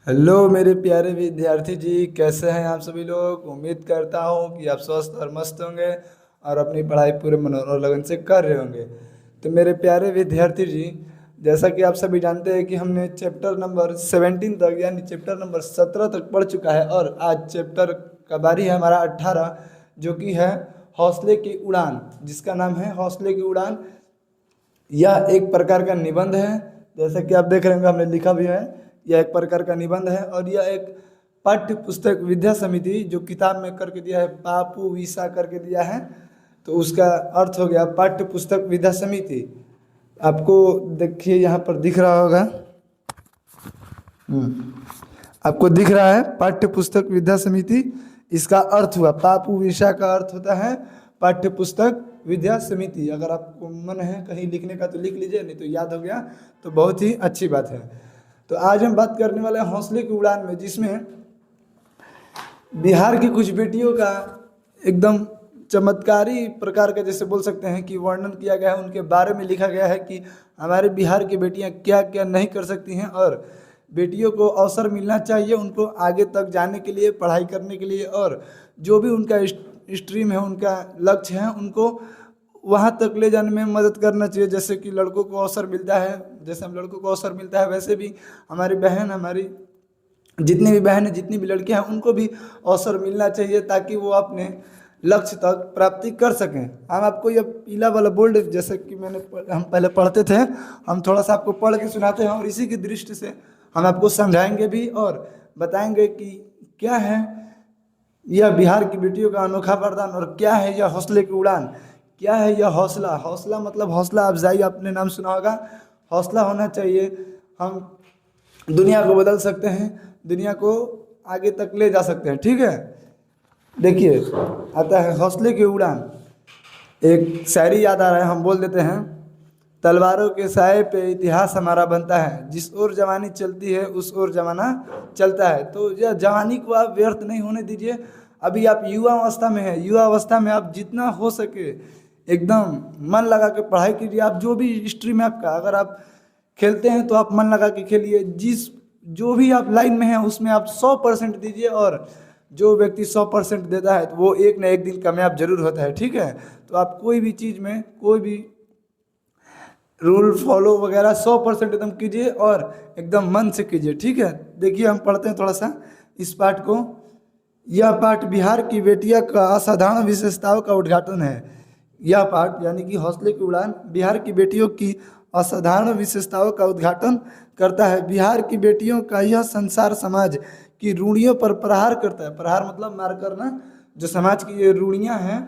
Hello मेरे प्यारे विद्यार्थी जी, कैसे हैं आप सभी लोग। उम्मीद करता हूं कि आप स्वस्थ और मस्त होंगे और अपनी पढ़ाई पूरे मनोर और लगन से कर रहे होंगे। तो मेरे प्यारे विद्यार्थी जी, जैसा कि आप सभी जानते हैं कि हमने चैप्टर नंबर 17 तक यानी चैप्टर नंबर 17 तक पढ़ चुका है और आज चैप्टर का बारी है हमारा 18, जो कि है हौसले की उड़ान, जिसका नाम है हौसले की उड़ान। यह एक प्रकार का निबंध है। जैसा कि आप देख रहे होंगे हमने लिखा भी है। यह एक प्रकार का निबंध है और यह एक पाठ्य पुस्तक विद्या समिति जो किताब में करके दिया है, पापू विसा करके दिया है, तो उसका अर्थ हो गया पाठ्य पुस्तक विद्या समिति। आपको देखिए यहाँ पर दिख रहा होगा। हम्म, आपको दिख रहा है पाठ्य पुस्तक विद्या समिति। इसका अर्थ हुआ पापू विषा का अर्थ होता है पाठ्य पुस्तक विद्या समिति। अगर आपको मन है कहीं लिखने का तो लिख लीजिए, नहीं तो याद हो गया तो बहुत ही अच्छी बात है। तो आज हम बात करने वाले हैं हौसले की उड़ान में, जिसमें बिहार की कुछ बेटियों का एकदम चमत्कारी प्रकार का, जैसे बोल सकते हैं कि वर्णन किया गया है। उनके बारे में लिखा गया है कि हमारे बिहार की बेटियां क्या क्या नहीं कर सकती हैं और बेटियों को अवसर मिलना चाहिए उनको आगे तक जाने के लिए, पढ़ाई करने के लिए, और जो भी उनका स्ट्रीम है, उनका लक्ष्य है, उनको वहाँ तक ले जाने में मदद करना चाहिए। जैसे कि लड़कों को अवसर मिलता है, जैसे हम लड़कों को अवसर मिलता है, वैसे भी हमारी जितनी भी बहन है, जितनी भी लड़कियां हैं, उनको भी अवसर मिलना चाहिए ताकि वो अपने लक्ष्य तक प्राप्ति कर सकें। हम आपको ये पीला वाला बोल्ड, जैसे कि हम पहले पढ़ते थे, हम थोड़ा सा आपको पढ़ के सुनाते हैं और इसी की दृष्टि से हम आपको समझाएंगे भी और बताएंगे कि क्या है यह बिहार की बेटियों का अनोखा वरदान और क्या है यह हौसले की उड़ान। क्या है यह हौसला। हौसला मतलब हौसला अफजाई, आपने नाम सुना होगा। हौसला होना चाहिए, हम दुनिया को बदल सकते हैं, दुनिया को आगे तक ले जा सकते हैं। ठीक है, देखिए आता है हौसले की उड़ान। एक शायरी याद आ रहा है, हम बोल देते हैं। तलवारों के साए पे इतिहास हमारा बनता है, जिस ओर जवानी चलती है उस ओर जमाना चलता है। तो यह जवानी को आप व्यर्थ नहीं होने दीजिए। अभी आप युवा अवस्था में हैं, युवा अवस्था में आप जितना हो सके एकदम मन लगा के पढ़ाई कीजिए। आप जो भी स्ट्रीम है आपका, अगर आप खेलते हैं तो आप मन लगा के खेलिए। जो भी आप लाइन में हैं उसमें आप 100% दीजिए, और जो व्यक्ति 100% देता है तो वो एक ना एक दिन कामयाब जरूर होता है। ठीक है, तो आप कोई भी चीज़ में कोई भी रूल फॉलो वगैरह 100% एकदम कीजिए और एकदम मन से कीजिए। ठीक है, देखिए हम पढ़ते हैं थोड़ा सा इस पाठ को। यह पाठ बिहार की बेटियां का असाधारण विशेषताओं का उद्घाटन है। यह पाठ यानी कि हौसले की उड़ान बिहार की बेटियों की असाधारण विशेषताओं का उद्घाटन करता है। बिहार की बेटियों का यह संसार समाज की रूढ़ियों पर प्रहार करता है। प्रहार मतलब मार करना। जो समाज की ये रूढ़ियाँ हैं,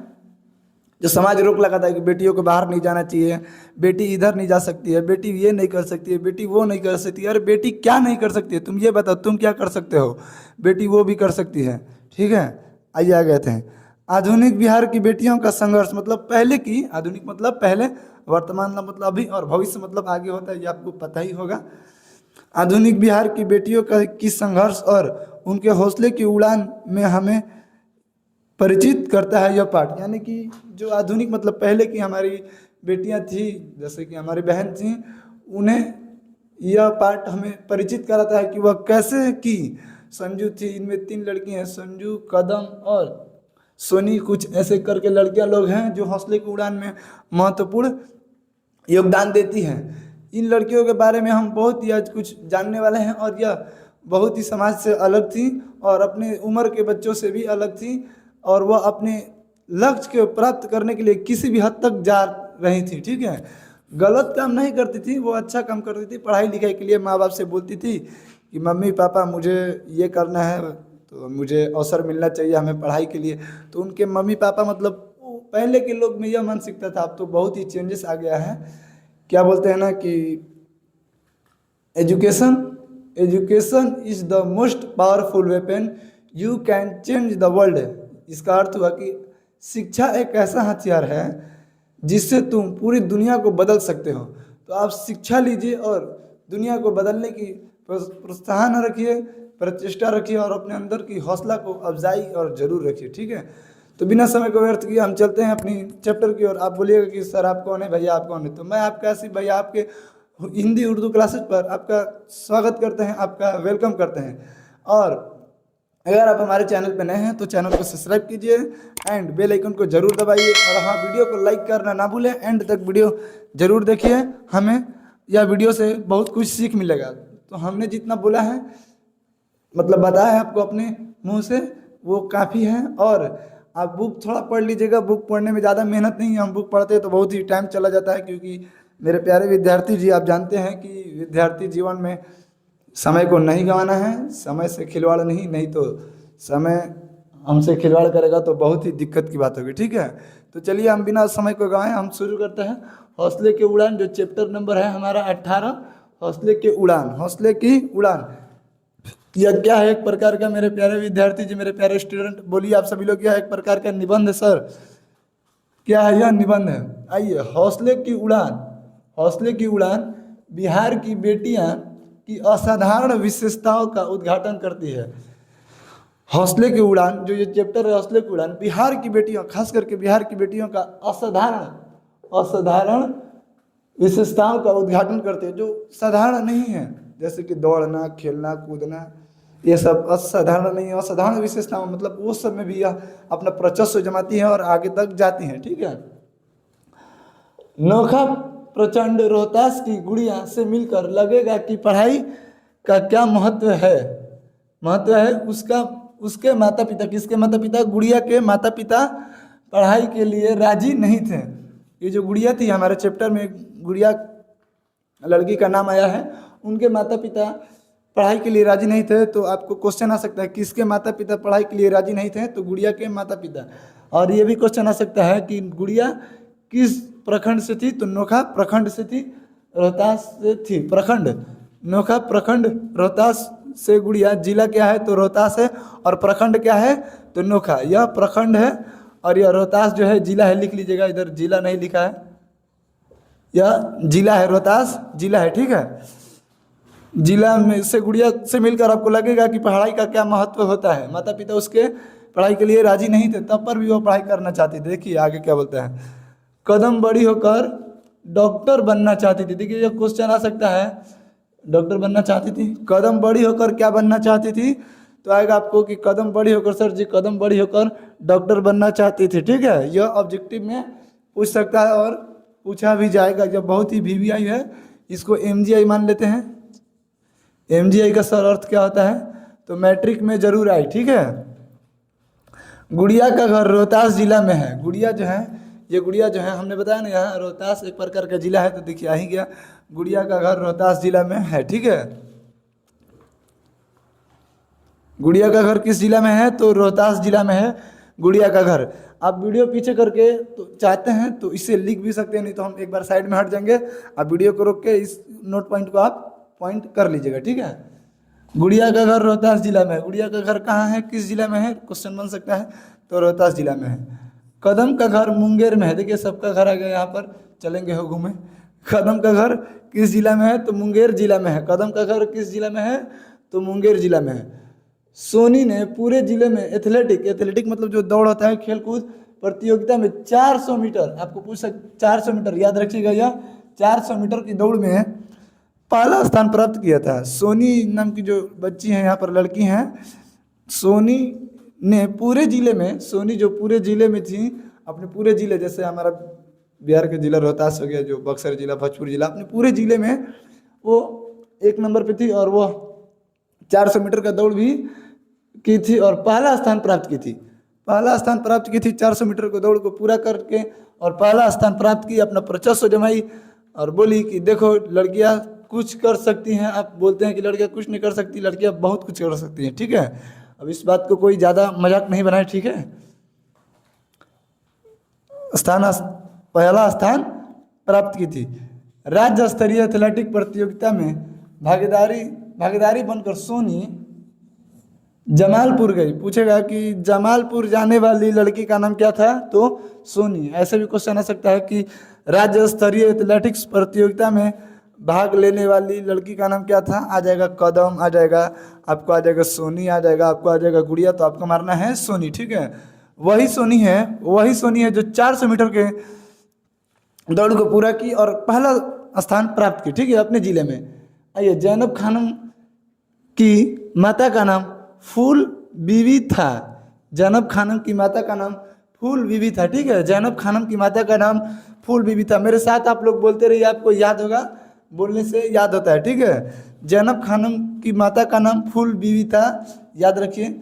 जो समाज रोक लगाता है कि बेटियों को बाहर नहीं जाना चाहिए, बेटी इधर नहीं जा सकती है, बेटी ये नहीं कर सकती है, बेटी वो नहीं कर सकती है। अरे बेटी क्या नहीं कर सकती है, तुम ये बताओ, तुम क्या कर सकते हो। बेटी वो भी कर सकती है। ठीक है, आइए आ गए थे। आधुनिक बिहार की बेटियों का संघर्ष मतलब पहले की, आधुनिक मतलब पहले, वर्तमान मतलब अभी, और भविष्य मतलब आगे होता है, ये आपको पता ही होगा। आधुनिक बिहार की बेटियों का की संघर्ष और उनके हौसले की उड़ान में हमें परिचित करता है यह पाठ। यानी कि जो आधुनिक मतलब पहले की हमारी बेटियां थी, जैसे कि हमारी बहन थी, उन्हें यह पाठ हमें परिचित कराता है कि वह कैसे की। संजू थी, इनमें 3 लड़की हैं, संजू, कदम और सोनी, कुछ ऐसे करके लड़कियां लोग हैं जो हौसले की उड़ान में महत्वपूर्ण योगदान देती हैं। इन लड़कियों के बारे में हम बहुत ही आज कुछ जानने वाले हैं और यह बहुत ही समाज से अलग थी और अपने उम्र के बच्चों से भी अलग थी, और वह अपने लक्ष्य को प्राप्त करने के लिए किसी भी हद तक जा रही थी। ठीक है, गलत काम नहीं करती थी, वो अच्छा काम करती थी। पढ़ाई लिखाई के लिए माँ बाप से बोलती थी कि मम्मी पापा मुझे ये करना है, तो मुझे अवसर मिलना चाहिए हमें पढ़ाई के लिए। तो उनके मम्मी पापा मतलब पहले के लोग में यह मानसिकता था। अब तो बहुत ही चेंजेस आ गया है। क्या बोलते हैं ना कि education education is the most powerful weapon you can change the world. इसका अर्थ हुआ कि शिक्षा एक ऐसा हथियार है जिससे तुम पूरी दुनिया को बदल सकते हो। तो आप शिक्षा लीजिए और दुनिया को बदलने की प्रोत्साहन रखिए, प्रचेष्टा रखिए और अपने अंदर की हौसला को अफजाई और ज़रूर रखिए। ठीक है, तो बिना समय को व्यर्थ किए हम चलते हैं अपनी चैप्टर की ओर। आप बोलिएगा कि सर आप कौन है, भैया आप कौन है। तो मैं आपका आसिफ भैया, आपके हिंदी उर्दू क्लासेज पर आपका स्वागत करते हैं, आपका वेलकम करते हैं। और अगर आप हमारे चैनल पर नए हैं तो चैनल को सब्सक्राइब कीजिए एंड बेल आइकन को जरूर दबाइए, और हाँ, वीडियो को लाइक करना ना भूलें। एंड तक वीडियो जरूर देखिए, हमें यह वीडियो से बहुत कुछ सीख मिलेगा। तो हमने जितना बोला है, मतलब बताया है आपको अपने मुंह से, वो काफ़ी है। और आप बुक थोड़ा पढ़ लीजिएगा, बुक पढ़ने में ज़्यादा मेहनत नहीं है। हम बुक पढ़ते हैं तो बहुत ही टाइम चला जाता है, क्योंकि मेरे प्यारे विद्यार्थी जी, आप जानते हैं कि विद्यार्थी जीवन में समय को नहीं गंवाना है, समय से खिलवाड़ नहीं, नहीं तो समय हमसे खिलवाड़ करेगा तो बहुत ही दिक्कत की बात होगी। ठीक है, तो चलिए हम बिना समय को गंवाए हम शुरू करते हैं हौसले की उड़ान, जो चैप्टर नंबर है हमारा 18, हौसले की उड़ान। हौसले की उड़ान यह क्या है? एक प्रकार का, मेरे प्यारे विद्यार्थी जी, मेरे प्यारे स्टूडेंट, बोलिए आप सभी लोग, यह एक प्रकार का निबंध है सर। क्या है? यह निबंध है। आइए, हौसले की उड़ान। हौसले की उड़ान बिहार की बेटियां की असाधारण विशेषताओं का उद्घाटन करती है। हौसले की उड़ान, जो ये चैप्टर है हौसले की उड़ान, बिहार की बेटियों, खास करके बिहार की बेटियों का असाधारण विशेषताओं का उद्घाटन करते हैं, जो साधारण नहीं है। जैसे कि दौड़ना, खेलना, कूदना, ये सब असाधारण नहीं है। असाधारण विशेषताओं मतलब वो सब में भी यह अपना प्रचस्व जमाती है और आगे तक जाती हैं। ठीक है, नोखा प्रचंड रोहतास की गुड़िया से मिलकर लगेगा कि पढ़ाई का क्या महत्व है। महत्व है उसका, उसके माता पिता, किसके माता पिता? गुड़िया के माता पिता पढ़ाई के लिए राजी नहीं थे। ये जो गुड़िया थी, हमारे चैप्टर में गुड़िया लड़की का नाम आया है, उनके माता पिता पढ़ाई के लिए राजी नहीं थे। तो आपको क्वेश्चन आ सकता है, किसके माता पिता पढ़ाई के लिए राजी नहीं थे? तो गुड़िया के माता पिता। और ये भी क्वेश्चन आ सकता है कि गुड़िया किस प्रखंड से थी? तो नोखा प्रखंड से थी, रोहतास से थी। प्रखंड, नोखा प्रखंड, रोहतास से गुड़िया। जिला क्या है? तो रोहतास है। और प्रखंड क्या है? तो नोखा। यह प्रखंड है और यह रोहतास जो है जिला है, लिख लीजिएगा, इधर जिला नहीं लिखा है, यह जिला है, रोहतास जिला है। ठीक है, जिला में से गुड़िया से मिलकर आपको लगेगा कि पढ़ाई का क्या महत्व होता है। माता पिता उसके पढ़ाई के लिए राजी नहीं थे, तब पर भी वो पढ़ाई करना चाहती थी। देखिए आगे क्या बोलते हैं, कदम बड़ी होकर डॉक्टर बनना चाहती थी। देखिए ये क्वेश्चन आ सकता है, डॉक्टर बनना चाहती थी, कदम बड़ी होकर क्या बनना चाहती थी? तो आएगा आपको कि कदम बड़ी होकर, सर जी कदम बड़ी होकर डॉक्टर बनना चाहती थी। ठीक है, यह ऑब्जेक्टिव में पूछ सकता है और पूछा भी जाएगा। जब बहुत ही वीवीआई है, इसको एमजीआई मान लेते हैं। एमजीआई का सर अर्थ क्या होता है? तो मैट्रिक में जरूर आई। ठीक है, गुड़िया का घर रोहतास जिला में है। गुड़िया जो है, ये गुड़िया जो है, हमने बताया ना यहाँ रोहतास एक प्रकार का जिला है, तो देखिए आ ही गया, गुड़िया का घर रोहतास जिला में है। ठीक है, गुड़िया का घर किस जिला में है? तो रोहतास जिला में है गुड़िया का घर। आप वीडियो पीछे करके तो चाहते हैं तो इसे लिख भी सकते हैं, नहीं तो हम एक बार साइड में हट जाएंगे। आप वीडियो को रोक के इस नोट पॉइंट को आप पॉइंट कर लीजिएगा। ठीक है, गुड़िया का घर रोहतास जिला में है। गुड़िया का घर कहाँ है, किस जिला में है? क्वेश्चन बन सकता है, तो रोहतास जिला में है। कदम का घर मुंगेर में है। देखिए सबका घर आ गया यहाँ पर, चलेंगे हो घूमे। कदम का घर किस जिला में है? तो मुंगेर जिला में है। कदम का घर किस जिला में है? तो मुंगेर जिला में है। सोनी ने पूरे जिले में एथलेटिक मतलब जो दौड़ होता है, खेलकूद प्रतियोगिता में 400 मीटर, आपको पूछ सकते 400 मीटर याद रखिएगा, यह 400 मीटर की दौड़ में पहला स्थान प्राप्त किया था। सोनी नाम की जो बच्ची हैं, यहाँ पर लड़की हैं, सोनी ने पूरे जिले में, सोनी जो पूरे जिले में थी, अपने पूरे जिले, जैसे हमारा बिहार का जिला रोहतास हो गया, जो बक्सर जिला, भोजपुर जिला, अपने पूरे जिले में वो 1 नंबर पे थी और वो 400 मीटर का दौड़ भी की थी और पहला स्थान प्राप्त की थी। पहला स्थान प्राप्त की थी 400 मीटर को दौड़ को पूरा करके, और पहला स्थान प्राप्त की, अपना प्रचस्व जमाई और बोली कि देखो लड़कियां कुछ कर सकती हैं। आप बोलते हैं कि लड़कियां कुछ नहीं कर सकती, लड़कियां बहुत कुछ कर सकती हैं। ठीक है, अब इस बात को कोई ज़्यादा मजाक नहीं बनाए। ठीक है, पहला स्थान प्राप्त की थी। राज्य स्तरीय एथलेटिक प्रतियोगिता में भागीदारी बनकर सोनी जमालपुर गई। पूछेगा कि जमालपुर जाने वाली लड़की का नाम क्या था? तो सोनी। ऐसे भी क्वेश्चन आ सकता है कि राज्य स्तरीय एथलेटिक्स प्रतियोगिता में भाग लेने वाली लड़की का नाम क्या था? आ जाएगा कदम, आ जाएगा आपको, आ जाएगा सोनी, आ जाएगा आपको, आ जाएगा गुड़िया, तो आपको मारना है सोनी। ठीक है, वही सोनी है जो 400 मीटर के दौड़ को पूरा की और पहला स्थान प्राप्त की, ठीक है, अपने ज़िले में। आइए, जैनब खानम की माता का नाम फूल बीवी था। जैनब खानम की माता का नाम फूल बीवी था, ठीक है। जैनब खानम की माता का नाम फूल बीवी था। मेरे साथ आप लोग बोलते रहिए, आपको याद होगा, बोलने से याद होता है, ठीक है। जैनब खानम की माता का नाम फूल बीवी था, याद रखिए।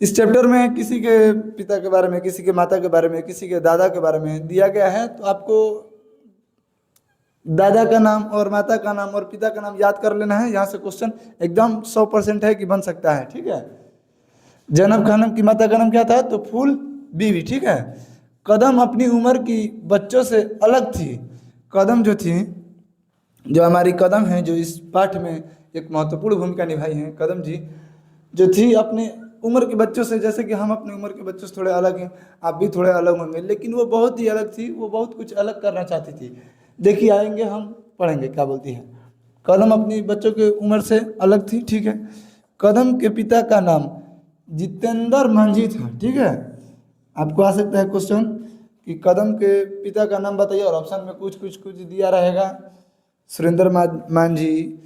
इस चैप्टर में किसी के पिता के बारे में, किसी के माता के बारे में, किसी के दादा के बारे में दिया गया है, तो आपको दादा का नाम और माता का नाम और पिता का नाम याद कर लेना है। यहाँ से क्वेश्चन एकदम 100% है कि बन सकता है, ठीक है। जैनब खानम की माता का नाम क्या था, तो फूल बीवी, ठीक है। कदम अपनी उम्र की बच्चों से अलग थी। कदम जो थी, जो हमारी कदम है, जो इस पाठ में एक महत्वपूर्ण भूमिका निभाई है, कदम जी जो थी अपने उम्र के बच्चों से, जैसे कि हम अपने उम्र के बच्चों से थोड़े अलग हैं, आप भी थोड़े अलग होंगे, लेकिन वो बहुत ही अलग थी, वो बहुत कुछ अलग करना चाहती थी। देखिए, आएंगे हम पढ़ेंगे क्या बोलती है। कदम अपनी बच्चों के उम्र से अलग थी, ठीक है। कदम के पिता का नाम जितेंद्र मांझी था, ठीक है। आपको आ सकता है क्वेश्चन कि कदम के पिता का नाम बताइए, और ऑप्शन में कुछ कुछ कुछ दिया रहेगा, सुरेंद्र मांझी,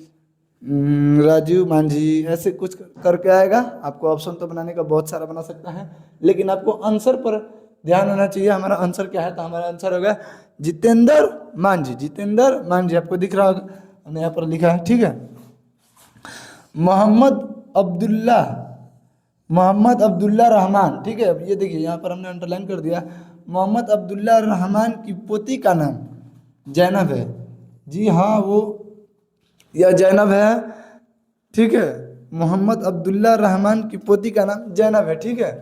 राजीव मांझी, ऐसे कुछ करके आएगा। आपको ऑप्शन तो बनाने का बहुत सारा बना सकता है, लेकिन आपको आंसर पर ध्यान होना चाहिए। हमारा आंसर क्या है, तो हमारा आंसर होगा जितेंद्र मांझी। जितेंद्र मांझी आपको दिख रहा होगा, हमने यहाँ पर लिखा है, ठीक है। मोहम्मद अब्दुल्ला रहमान, ठीक है। अब ये देखिए, यहाँ पर हमने अंडरलाइन कर दिया, मोहम्मद अब्दुल्ला रहमान की पोती का नाम जैनब है। जी हाँ, वो यह जैनब है, ठीक है। मोहम्मद अब्दुल्ला रहमान की पोती का नाम जैनब है, ठीक है।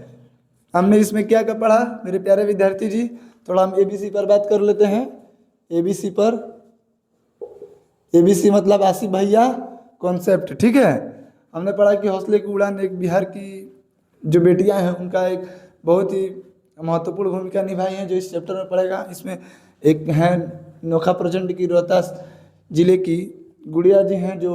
हमने इसमें क्या क्या पढ़ा मेरे प्यारे विद्यार्थी जी, थोड़ा हम एबीसी पर बात कर लेते हैं। एबीसी पर, एबीसी मतलब आसिफ भैया कॉन्सेप्ट, ठीक है। हमने पढ़ा कि हौसले की उड़ान एक बिहार की जो बेटियां हैं उनका एक बहुत ही महत्वपूर्ण भूमिका निभाई है, जो इस चैप्टर में पढ़ेगा। इसमें एक है नोखा प्रचंड की रोहतास जिले की गुड़िया जी हैं, जो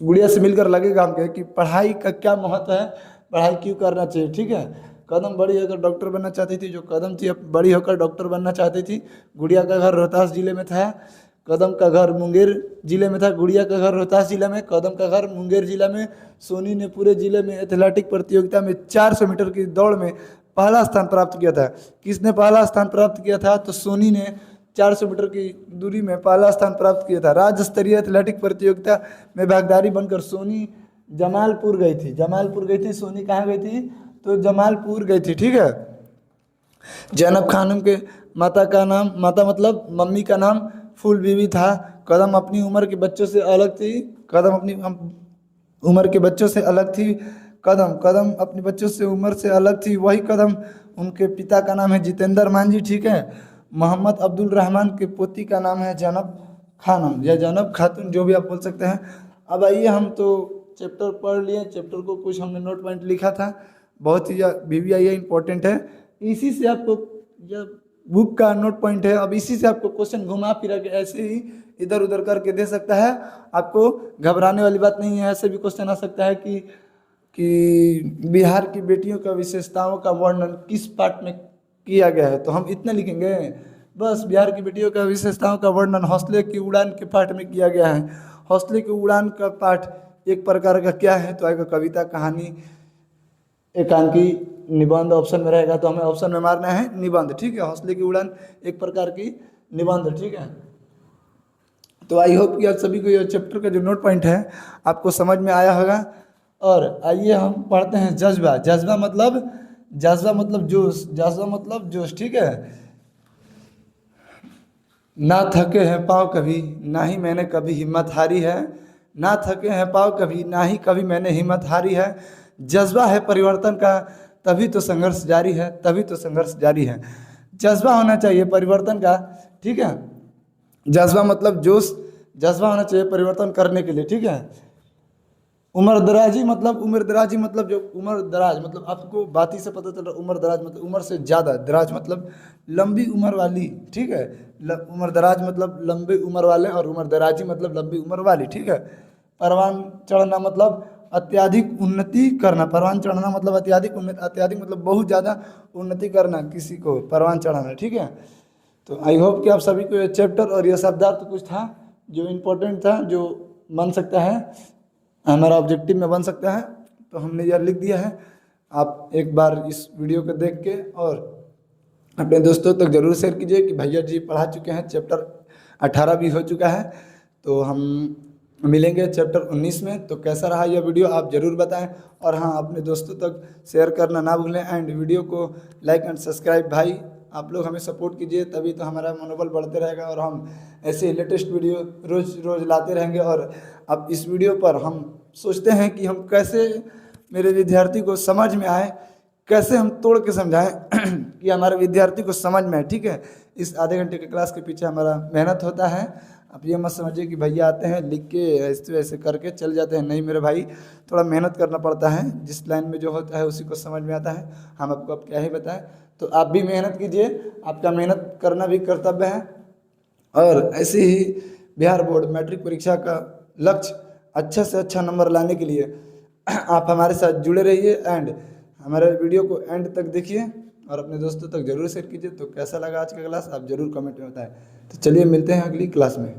गुड़िया से मिलकर लगेगा हमके कि पढ़ाई का क्या महत्व है, पढ़ाई क्यों करना चाहिए, ठीक है। कदम बड़ी होकर डॉक्टर बनना चाहती थी, जो कदम थी बड़ी होकर डॉक्टर बनना चाहती थी। गुड़िया का घर रोहतास जिले में था, कदम का घर मुंगेर जिले में था। गुड़िया का घर रोहतास जिला में, कदम का घर मुंगेर जिला में। सोनी ने पूरे जिले में एथलेटिक प्रतियोगिता में 400 मीटर की दौड़ में पहला स्थान प्राप्त किया था। किसने पहला स्थान प्राप्त किया था, तो सोनी ने 400 मीटर की दूरी में पहला स्थान प्राप्त किया था। राज्य स्तरीय एथलेटिक प्रतियोगिता में भागीदारी बनकर सोनी जमालपुर गई थी। जमालपुर गई थी सोनी, कहाँ गई थी, तो जमालपुर गई थी, ठीक है। जैनब खानम के माता का नाम, माता मतलब मम्मी का नाम फूल बीवी था। कदम अपनी उम्र के बच्चों से अलग थी। कदम अपनी उम्र के बच्चों से अलग थी। कदम अपने बच्चों से उम्र से अलग थी। वही कदम, उनके पिता का नाम है जितेंद्र मांझी, ठीक है। मोहम्मद अब्दुल रहमान के पोती का नाम है जैनब खानम या जैनब खातून, जो भी आप बोल सकते हैं। अब आइए, हम तो चैप्टर पढ़ लिए, चैप्टर को कुछ हमने नोट पॉइंट लिखा था, बहुत ही VVIA इंपॉर्टेंट है। इसी से आपको, जब बुक का नोट पॉइंट है, अब इसी से आपको क्वेश्चन घुमा फिरा के ऐसे ही इधर उधर करके दे सकता है। आपको घबराने वाली बात नहीं है। ऐसे भी क्वेश्चन आ सकता है कि बिहार की बेटियों का विशेषताओं का वर्णन किस पाठ में किया गया है, तो हम इतना लिखेंगे बस, बिहार की बेटियों का विशेषताओं का वर्णन हौसले की उड़ान के पाठ में किया गया है। हौसले की उड़ान का पाठ एक प्रकार का क्या है, तो आएगा कविता, कहानी, एकांकी, निबंध। ऑप्शन में रहेगा तो हमें ऑप्शन में मारना है निबंध, ठीक है। हौसले की उड़ान एक प्रकार की निबंध, ठीक है। तो आई होप कि आप सभी को यह चैप्टर का जो नोट पॉइंट है आपको समझ में आया होगा। और आइए हम पढ़ते हैं जज्बा। जज्बा मतलब जोश, जज्बा मतलब जोश, ठीक है। ना थके हैं पाँव कभी, ना ही मैंने कभी हिम्मत हारी है। ना थके हैं पाँव कभी, ना ही कभी मैंने हिम्मत हारी है। जज्बा है परिवर्तन का, तभी तो संघर्ष जारी है, तभी तो संघर्ष जारी है। जज्बा होना चाहिए परिवर्तन का, ठीक है। जज्बा मतलब जोश, जज्बा होना चाहिए परिवर्तन करने के लिए, ठीक है। उम्र दराजी मतलब जो उम्र दराज मतलब आपको बात ही से पता चल रहा, उम्र दराज मतलब उम्र से ज़्यादा, दराज मतलब लंबी उम्र वाली, ठीक है। उम्र दराज मतलब लंबी उम्र वाले, और उम्र दराजी मतलब लंबी उम्र वाली, ठीक है। परवान चढ़ना मतलब अत्याधिक उन्नति करना। परवान चढ़ना मतलब अत्याधिक मतलब बहुत ज़्यादा उन्नति करना, किसी को परवान चढ़ाना, ठीक है। तो आई होप कि आप सभी को ये चैप्टर और ये शब्दार्थ कुछ था जो इम्पोर्टेंट था, जो बन सकता है, हमारा ऑब्जेक्टिव में बन सकता है, तो हमने यह लिख दिया है। आप एक बार इस वीडियो को देख के और अपने दोस्तों तक जरूर शेयर कीजिए कि भैया जी पढ़ा चुके हैं, चैप्टर 18 भी हो चुका है। तो हम मिलेंगे चैप्टर 19 में। तो कैसा रहा यह वीडियो आप ज़रूर बताएं, और हाँ, अपने दोस्तों तक शेयर करना ना भूलें, एंड वीडियो को लाइक एंड सब्सक्राइब। भाई आप लोग हमें सपोर्ट कीजिए, तभी तो हमारा मनोबल बढ़ते रहेगा और हम ऐसे लेटेस्ट वीडियो रोज़ रोज़ लाते रहेंगे। और अब इस वीडियो पर हम सोचते हैं कि हम कैसे मेरे विद्यार्थी को समझ में आए, कैसे हम तोड़ के समझाएं कि हमारे विद्यार्थी को समझ में आए। ठीक है, इस आधे घंटे के क्लास के पीछे हमारा मेहनत होता है। आप ये मत समझिए कि भैया आते हैं लिख के ऐसे वैसे करके चल जाते हैं, नहीं मेरे भाई, थोड़ा मेहनत करना पड़ता है। जिस लाइन में जो होता है उसी को समझ में आता है। हम आपको अब क्या ही बताएं। तो आप भी मेहनत कीजिए, आपका मेहनत करना भी कर्तव्य है। और ऐसे ही बिहार बोर्ड मैट्रिक परीक्षा का लक्ष्य अच्छा से अच्छा नंबर लाने के लिए आप हमारे साथ जुड़े रहिए, एंड हमारे वीडियो को एंड तक देखिए और अपने दोस्तों तक जरूर शेयर कीजिए। तो कैसा लगा आज का क्लास आप जरूर कमेंट में बताएं। तो चलिए मिलते हैं अगली क्लास में।